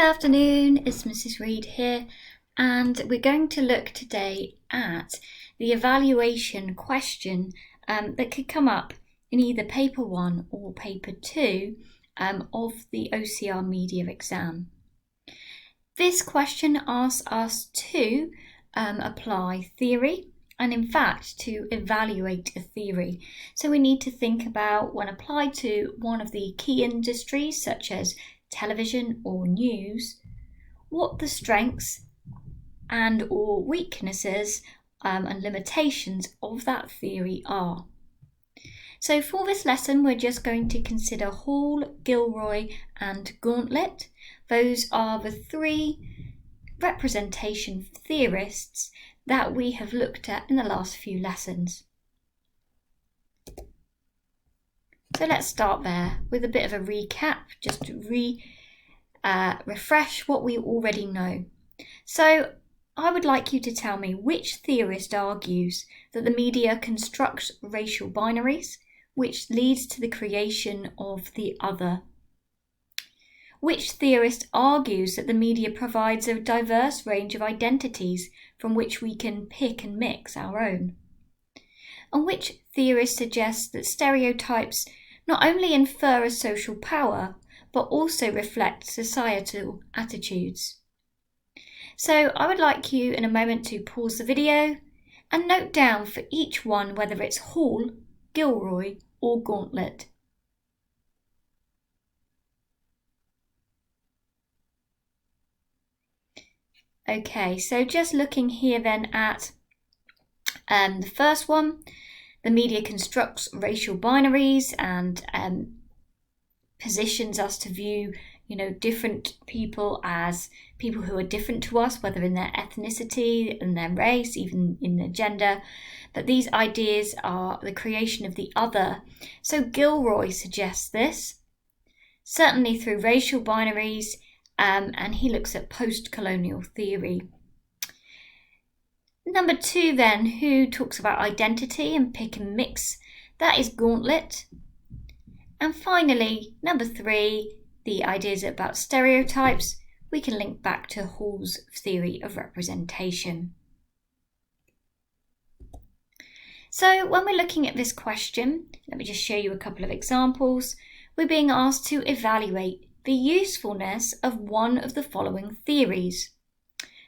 Good afternoon, it's Mrs. Reed here, and we're going to look today at the evaluation question that could come up in either paper 1 or paper 2 of the OCR media exam. This question asks us to apply theory and in fact to evaluate a theory. So we need to think about, when applied to one of the key industries such as television or news, what the strengths and or weaknesses and limitations of that theory are. So for this lesson, we're just going to consider Hall, Gilroy and Gauntlet. Those are the three representation theorists that we have looked at in the last few lessons. So let's start there with a bit of a recap, just to refresh what we already know. So I would like you to tell me which theorist argues that the media constructs racial binaries, which leads to the creation of the other. Which theorist argues that the media provides a diverse range of identities from which we can pick and mix our own? And which theorist suggests that stereotypes not only infer a social power, but also reflect societal attitudes? So I would like you in a moment to pause the video and note down for each one whether it's Hall, Gilroy or Gauntlet. Okay, so just looking here then at the first one, the media constructs racial binaries and positions us to view, different people as people who are different to us, whether in their ethnicity, in their race, even in their gender. But these ideas are the creation of the other. So Gilroy suggests this, certainly through racial binaries, and he looks at post-colonial theory. Number 2 then, who talks about identity and pick and mix, that is Gauntlet. And finally, number 3, the ideas about stereotypes, we can link back to Hall's theory of representation. So when we're looking at this question, let me just show you a couple of examples. We're being asked to evaluate the usefulness of one of the following theories.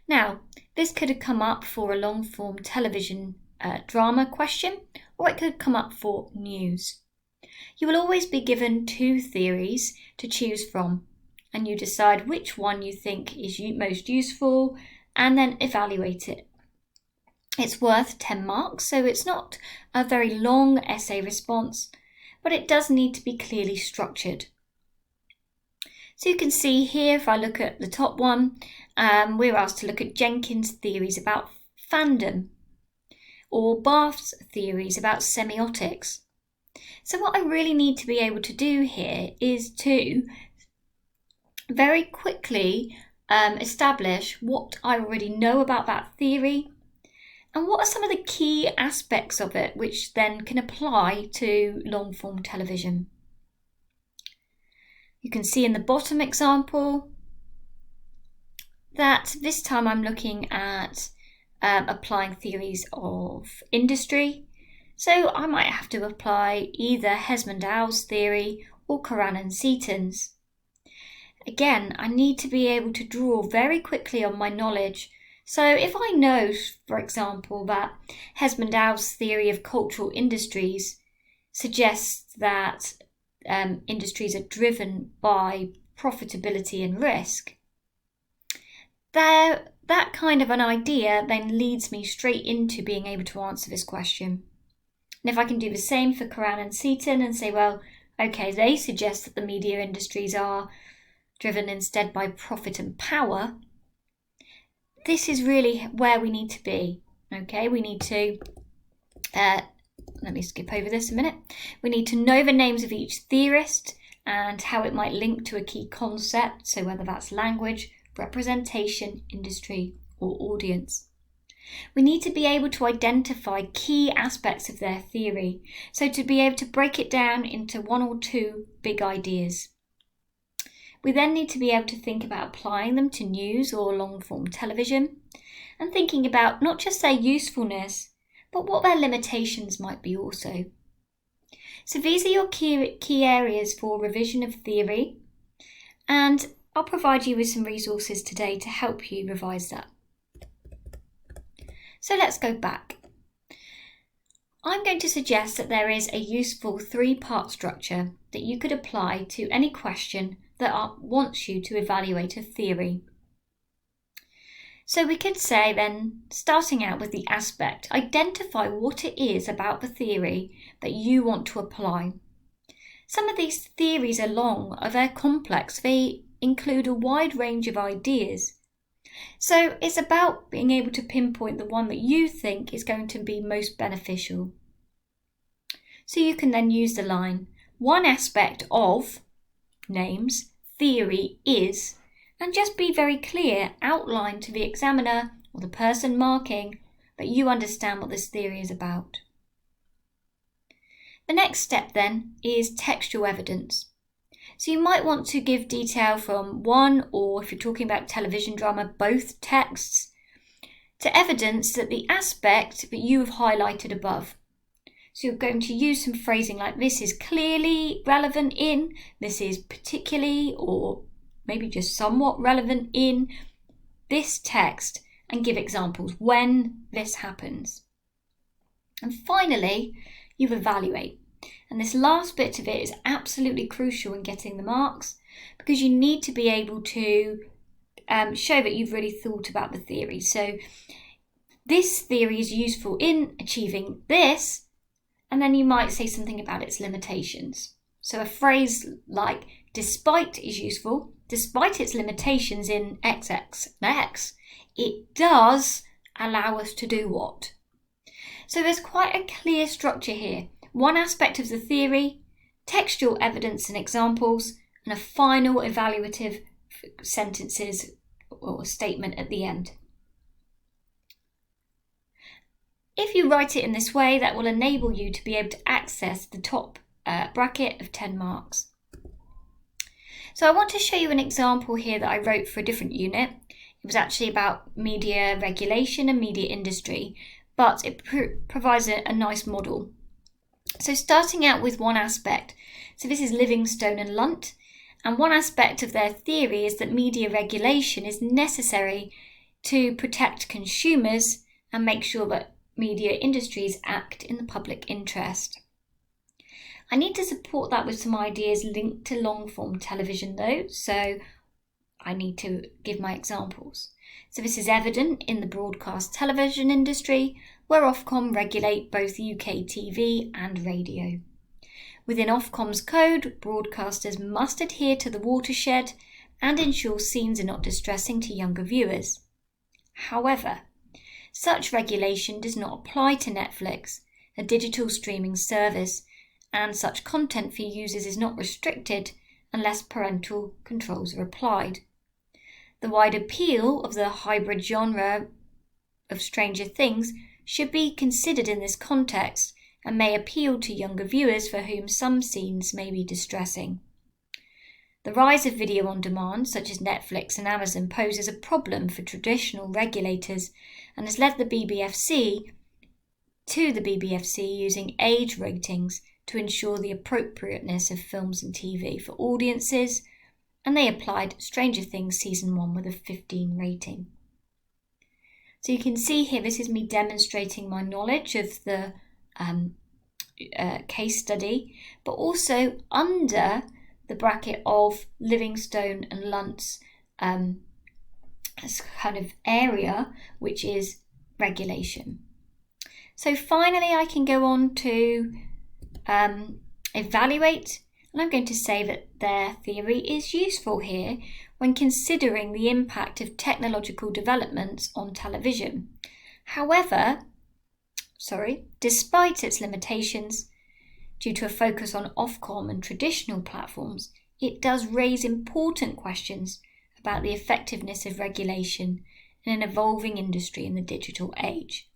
Now, this could have come up for a long-form television drama question, or it could come up for news. You will always be given 2 theories to choose from, and you decide which one you think is most useful and then evaluate it. It's worth 10 marks, so it's not a very long essay response, but it does need to be clearly structured. So you can see here, if I look at the top one, we're asked to look at Jenkins' theories about fandom, or Barth's theories about semiotics. So what I really need to be able to do here is to very quickly establish what I already know about that theory and what are some of the key aspects of it which then can apply to long-form television. You can see in the bottom example that this time I'm looking at applying theories of industry. So I might have to apply either Hesmondhal's theory or Karannan-Seaton's. Again, I need to be able to draw very quickly on my knowledge. So if I know, for example, that Hesmondhal's theory of cultural industries suggests that industries are driven by profitability and risk, that kind of an idea then leads me straight into being able to answer this question. And if I can do the same for Karannan-Seaton and say, well, okay, they suggest that the media industries are driven instead by profit and power, this is really where we need to be. Okay, we need to, let me skip over this a minute. We need to know the names of each theorist and how it might link to a key concept, so whether that's language, representation, industry, or audience. We need to be able to identify key aspects of their theory, so to be able to break it down into 1 or 2 big ideas. We then need to be able to think about applying them to news or long-form television and thinking about not just their usefulness, but what their limitations might be also. So these are your key areas for revision of theory, and I'll provide you with some resources today to help you revise that. So let's go back. I'm going to suggest that there is a useful 3-part structure that you could apply to any question that wants you to evaluate a theory. So we could say then, starting out with the aspect, identify what it is about the theory that you want to apply. Some of these theories are long, they're complex, they include a wide range of ideas. So it's about being able to pinpoint the one that you think is going to be most beneficial. So you can then use the line, one aspect of names theory is, and just be very clear, outline to the examiner or the person marking that you understand what this theory is about. The next step then is textual evidence. So you might want to give detail from one, or if you're talking about television drama, both texts, to evidence that the aspect that you have highlighted above. So you're going to use some phrasing like this is clearly relevant in, this is particularly or maybe just somewhat relevant in this text, and give examples when this happens. And finally, you evaluate. And this last bit of it is absolutely crucial in getting the marks, because you need to be able to show that you've really thought about the theory. So this theory is useful in achieving this, and then you might say something about its limitations. So a phrase like despite is useful. Despite its limitations in X and X, it does allow us to do what? So there's quite a clear structure here. One aspect of the theory, textual evidence and examples, and a final evaluative sentences or statement at the end. If you write it in this way, that will enable you to be able to access the top bracket of 10 marks. So I want to show you an example here that I wrote for a different unit. It was actually about media regulation and media industry, but it provides a nice model. So starting out with one aspect, so this is Livingstone and Lunt, and one aspect of their theory is that media regulation is necessary to protect consumers and make sure that media industries act in the public interest. I need to support that with some ideas linked to long-form television though, so I need to give my examples. So this is evident in the broadcast television industry, where Ofcom regulate both UK TV and radio. Within Ofcom's code, broadcasters must adhere to the watershed and ensure scenes are not distressing to younger viewers. However, such regulation does not apply to Netflix, a digital streaming service, and such content for users is not restricted unless parental controls are applied. The wide appeal of the hybrid genre of Stranger Things should be considered in this context and may appeal to younger viewers for whom some scenes may be distressing. The rise of video on demand, such as Netflix and Amazon, poses a problem for traditional regulators and has led the BBFC using age ratings to ensure the appropriateness of films and TV for audiences, and they applied Stranger Things Season 1 with a 15 rating. So you can see here, this is me demonstrating my knowledge of the case study, but also under the bracket of Livingstone and Lunt's kind of area, which is regulation. So finally, I can go on to evaluate, and I'm going to say that their theory is useful here when considering the impact of technological developments on television. However, despite its limitations, due to a focus on Ofcom and traditional platforms, it does raise important questions about the effectiveness of regulation in an evolving industry in the digital age.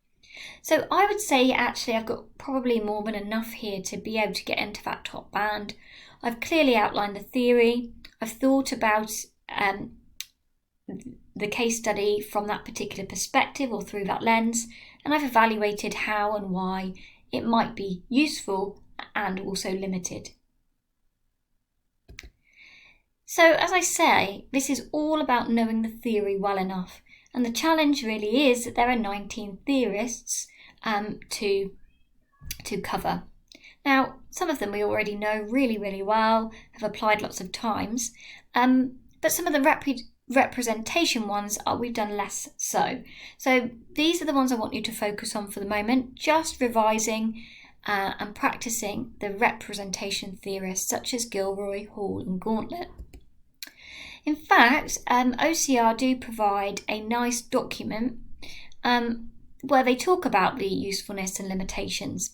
So I would say actually I've got probably more than enough here to be able to get into that top band. I've clearly outlined the theory, I've thought about the case study from that particular perspective or through that lens, and I've evaluated how and why it might be useful and also limited. So as I say, this is all about knowing the theory well enough, and the challenge really is that there are 19 theorists to cover. Now, some of them we already know really, really well, have applied lots of times, but some of the representation ones we've done less so. So these are the ones I want you to focus on for the moment, just revising and practicing the representation theorists such as Gilroy, Hall and Gauntlet. In fact, OCR do provide a nice document where they talk about the usefulness and limitations.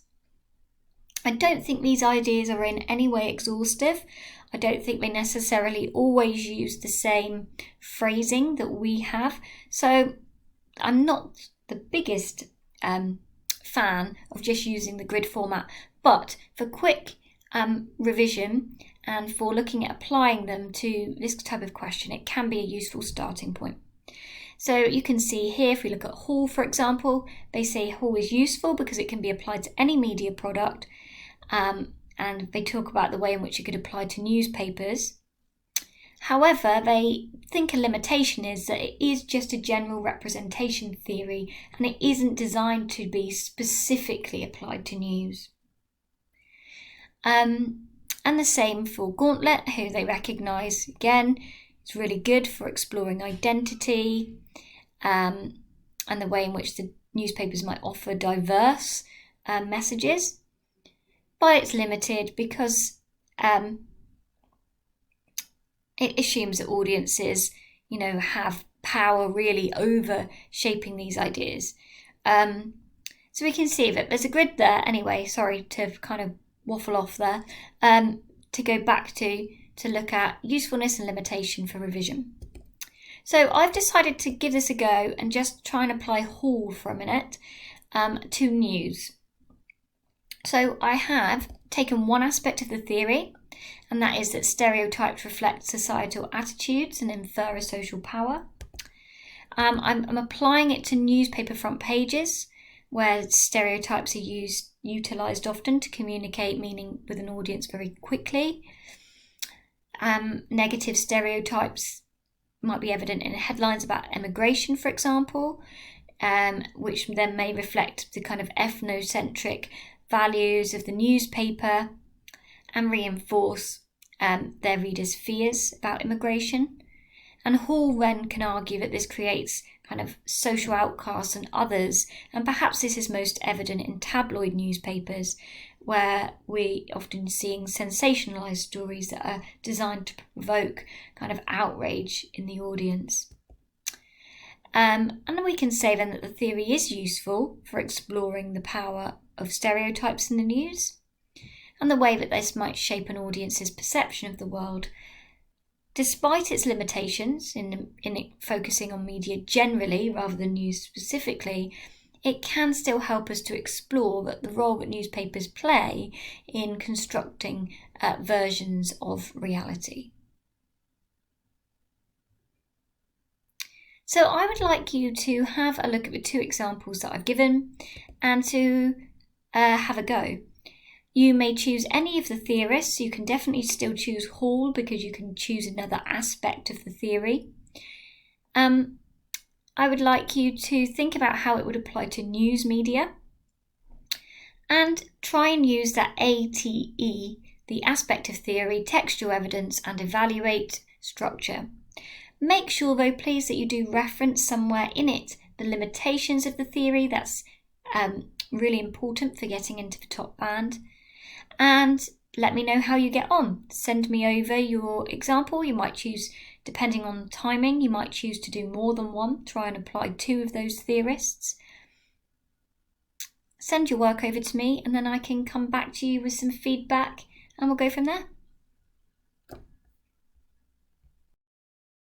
I don't think these ideas are in any way exhaustive. I don't think they necessarily always use the same phrasing that we have. So I'm not the biggest fan of just using the grid format, but for quick revision and for looking at applying them to this type of question, it can be a useful starting point. So you can see here, if we look at Hall, for example, they say Hall is useful because it can be applied to any media product, and they talk about the way in which it could apply to newspapers. However, they think a limitation is that it is just a general representation theory and it isn't designed to be specifically applied to news. And the same for Gauntlet, who they recognise, again, it's really good for exploring identity and the way in which the newspapers might offer diverse messages. But it's limited because it assumes that audiences, have power really over shaping these ideas. So we can see that there's a grid there. Anyway, sorry to kind of waffle off there. To go back to look at usefulness and limitation for revision. So I've decided to give this a go and just try and apply Hall for a minute to news. So I have taken one aspect of the theory, and that is that stereotypes reflect societal attitudes and infer a social power. I'm applying it to newspaper front pages, where stereotypes are utilised often to communicate meaning with an audience very quickly. Negative stereotypes might be evident in headlines about emigration, for example, which then may reflect the kind of ethnocentric values of the newspaper and reinforce their readers' fears about immigration. And Hall then can argue that this creates kind of social outcasts and others, and perhaps this is most evident in tabloid newspapers, where we often seeing sensationalised stories that are designed to provoke kind of outrage in the audience. And then we can say then that the theory is useful for exploring the power of stereotypes in the news and the way that this might shape an audience's perception of the world. Despite its limitations in it focusing on media generally rather than news specifically, it can still help us to explore the role that newspapers play in constructing versions of reality. So I would like you to have a look at the two examples that I've given and to have a go. You may choose any of the theorists. You can definitely still choose Hall because you can choose another aspect of the theory. I would like you to think about how it would apply to news media and try and use that ATE, the aspect of theory, textual evidence and evaluate structure. Make sure though, please, that you do reference somewhere in it the limitations of the theory. That's really important for getting into the top band. And let me know how you get on. Send me over your example. You might choose, depending on timing, you might choose to do more than one. Try and apply two of those theorists. Send your work over to me and then I can come back to you with some feedback and we'll go from there.